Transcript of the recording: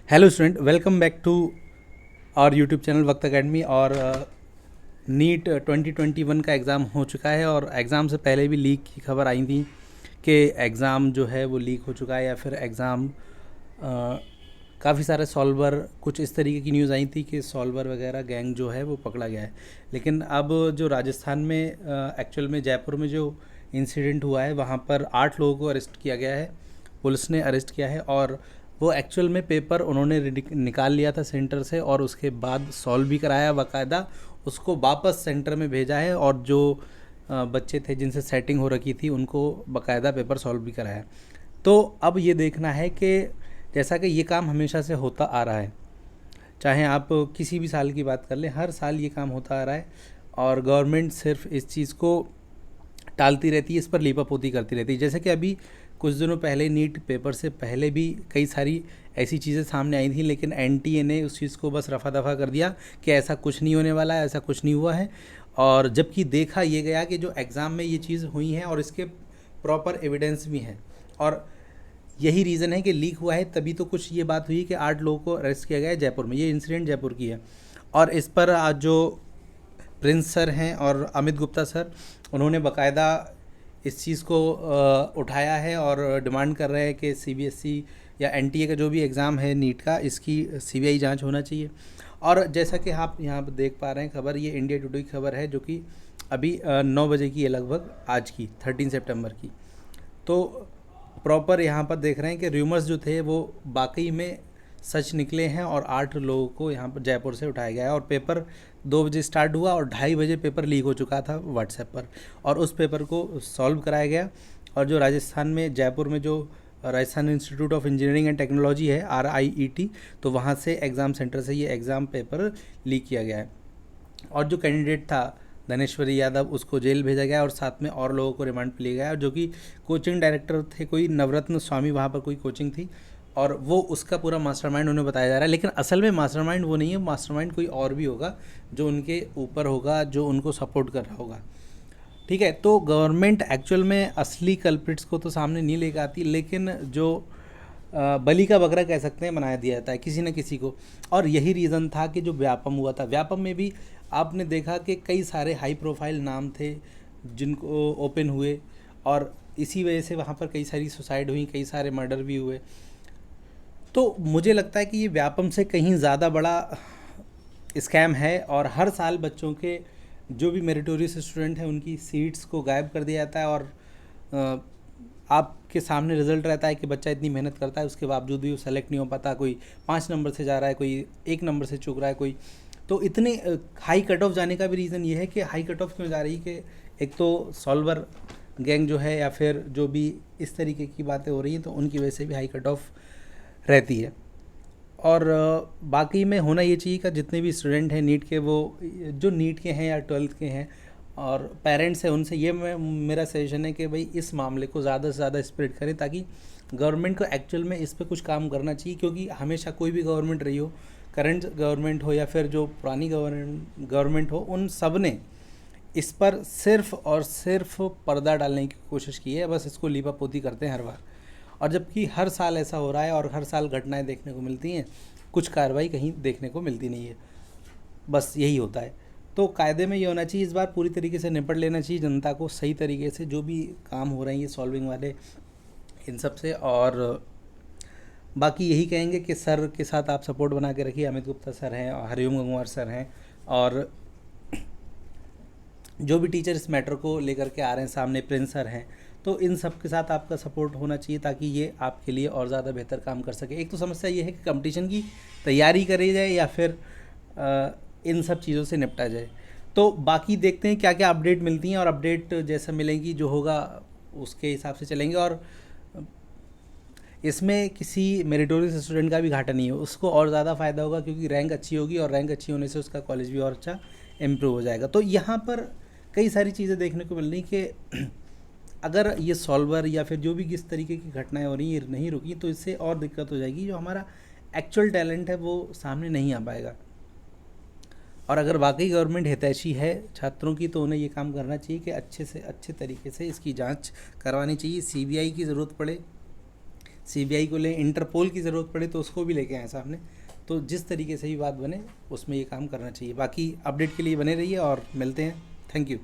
Hello student, welcome back to our YouTube channel Waqt academy. और NEET 2021 का exam हो चुका है और एग्ज़ाम से पहले भी लीक की खबर आई थी कि एग्ज़ाम जो है वो लीक हो चुका है या फिर एग्ज़ाम काफ़ी सारे सॉल्वर, कुछ इस तरीके की न्यूज़ आई थी कि सॉल्वर वगैरह गैंग जो है वो पकड़ा गया है। लेकिन अब जो राजस्थान में एक्चुअल में जयपुर में जो इंसिडेंट हुआ है वहाँ पर 8 लोगों को अरेस्ट किया गया है, पुलिस ने अरेस्ट किया है। और वो एक्चुअल में पेपर उन्होंने निकाल लिया था सेंटर से और उसके बाद सॉल्व भी कराया, बाकायदा उसको वापस सेंटर में भेजा है। और जो बच्चे थे जिनसे सेटिंग हो रखी थी उनको बाकायदा पेपर सॉल्व भी कराया। तो अब ये देखना है कि जैसा कि ये काम हमेशा से होता आ रहा है, चाहे आप किसी भी साल की बात कर लें, हर साल ये काम होता आ रहा है और गवर्नमेंट सिर्फ इस चीज़ को टालती रहती है, इस पर लीपापोती करती रहती है। जैसे कि अभी कुछ दिनों पहले नीट पेपर से पहले भी कई सारी ऐसी चीज़ें सामने आई थी, लेकिन एनटीए ने उस चीज़ को बस रफा दफा कर दिया कि ऐसा कुछ नहीं होने वाला है, ऐसा कुछ नहीं हुआ है। और जबकि देखा ये गया कि जो एग्ज़ाम में ये चीज़ हुई है और इसके प्रॉपर एविडेंस भी हैं। और यही रीज़न है कि लीक हुआ है, तभी तो कुछ ये बात हुई कि 8 लोगों को अरेस्ट किया गया है जयपुर में। ये इंसिडेंट जयपुर की है और इस पर आज जो प्रिंस सर हैं और अमित गुप्ता सर, उन्होंने बाकायदा इस चीज़ को उठाया है और डिमांड कर रहे हैं कि सीबीएसई या एनटीए का जो भी एग्ज़ाम है नीट का, इसकी सीबीआई जांच होना चाहिए। और जैसा कि आप यहाँ पर देख पा रहे हैं खबर, ये इंडिया टुडे की खबर है जो कि अभी 9 बजे की है लगभग, आज की 13 सितंबर की। तो प्रॉपर यहाँ पर देख रहे हैं कि र्यूमर्स जो थे वो वाकई में सच निकले हैं और 8 लोगों को यहाँ पर जयपुर से उठाया गया है। और पेपर 2 बजे स्टार्ट हुआ और 2:30 बजे पेपर लीक हो चुका था व्हाट्सएप पर, और उस पेपर को सॉल्व कराया गया। और जो राजस्थान में जयपुर में जो Rajasthan institute of engineering and technology है RIET, तो वहाँ से एग्ज़ाम सेंटर से ये एग्ज़ाम पेपर लीक किया गया है। और जो कैंडिडेट था धनेश्वरी यादव, उसको जेल भेजा गया और साथ में और लोगों को रिमांड पे लिया गया, जो कि कोचिंग डायरेक्टर थे कोई नवरत्न स्वामी, वहाँ पर कोई कोचिंग थी और वो उसका पूरा मास्टरमाइंड उन्हें बताया जा रहा है। लेकिन असल में मास्टरमाइंड वो नहीं है, मास्टरमाइंड कोई और भी होगा जो उनके ऊपर होगा, जो उनको सपोर्ट कर रहा होगा। ठीक है, तो गवर्नमेंट एक्चुअल में असली कल्प्रिट्स को तो सामने नहीं लेकर आती, लेकिन जो बलि का बकरा कह सकते हैं बनाया दिया जाता है किसी न किसी को। और यही रीज़न था कि जो व्यापम हुआ था, व्यापम में भी आपने देखा कि कई सारे हाई प्रोफाइल नाम थे जिनको ओपन हुए और इसी वजह से वहाँ पर कई सारी सुसाइड हुई, कई सारे मर्डर भी हुए। तो मुझे लगता है कि ये व्यापम से कहीं ज़्यादा बड़ा स्कैम है और हर साल बच्चों के जो भी मेरिटोरियस स्टूडेंट हैं उनकी सीट्स को गायब कर दिया जाता है। और आपके सामने रिजल्ट रहता है कि बच्चा इतनी मेहनत करता है, उसके बावजूद भी वो सेलेक्ट नहीं हो पाता। कोई 5 नंबर से जा रहा है, कोई 1 नंबर से चूक रहा है, कोई। तो इतने हाई कट ऑफ जाने का भी रीज़न ये है कि हाई कट ऑफ क्यों जा रही है कि एक तो सॉल्वर गैंग जो है या फिर जो भी इस तरीके की बातें हो रही हैं, तो उनकी वजह से भी हाई कट ऑफ रहती है। और बाकी में होना ये चाहिए कि जितने भी स्टूडेंट हैं नीट के, वो जो नीट के हैं या 12th के हैं और पेरेंट्स हैं, उनसे ये मेरा सजेशन है कि भाई इस मामले को ज़्यादा से ज़्यादा स्प्रेड करें, ताकि गवर्नमेंट को एक्चुअल में इस पर कुछ काम करना चाहिए। क्योंकि हमेशा कोई भी गवर्नमेंट रही हो, करंट गवर्नमेंट हो या फिर जो पुरानी गवर्नमेंट हो, उन सब ने इस पर सिर्फ और सिर्फ पर्दा डालने की कोशिश की है, बस इसको लीपापोती करते हैं हर बार। और जबकि हर साल ऐसा हो रहा है और हर साल घटनाएं देखने को मिलती हैं, कुछ कार्रवाई कहीं देखने को मिलती नहीं है, बस यही होता है। तो कायदे में ये होना चाहिए, इस बार पूरी तरीके से निपट लेना चाहिए जनता को सही तरीके से, जो भी काम हो रहे हैं ये सॉल्विंग वाले, इन सब से। और बाकी यही कहेंगे कि सर के साथ आप सपोर्ट बना के रखिए, अमित गुप्ता सर हैं और हरिओम गंगवार सर हैं, और जो भी टीचर इस मैटर को लेकर के आ रहे हैं सामने, प्रिंस सर हैं, तो इन सब के साथ आपका सपोर्ट होना चाहिए ताकि ये आपके लिए और ज़्यादा बेहतर काम कर सके। एक तो समस्या ये है कि कंपटीशन की तैयारी करी जाए या फिर इन सब चीज़ों से निपटा जाए। तो बाकी देखते हैं क्या क्या अपडेट मिलती हैं, और अपडेट जैसा मिलेंगी जो होगा उसके हिसाब से चलेंगे। और इसमें किसी मेरिटोरियस स्टूडेंट का भी घाटा नहीं है, उसको और ज़्यादा फ़ायदा होगा क्योंकि रैंक अच्छी होगी और रैंक अच्छी होने से उसका कॉलेज भी और अच्छा इम्प्रूव हो जाएगा। तो यहाँ पर कई सारी चीज़ें देखने को मिल रही कि अगर ये सॉल्वर या फिर जो भी किस तरीके की घटनाएं हो रही हैं नहीं रुकी, तो इससे और दिक्कत हो जाएगी, जो हमारा एक्चुअल टैलेंट है वो सामने नहीं आ पाएगा। और अगर वाकई गवर्नमेंट हितैषी है छात्रों की, तो उन्हें ये काम करना चाहिए कि अच्छे से अच्छे तरीके से इसकी जांच करवानी चाहिए। सीबीआई की ज़रूरत पड़े, सीबीआई को लें, इंटरपोल की ज़रूरत पड़े तो उसको भी लेके आए सामने। तो जिस तरीके से भी बात बने उसमें ये काम करना चाहिए। बाकी अपडेट के लिए बने रहिए और मिलते हैं। Thank you.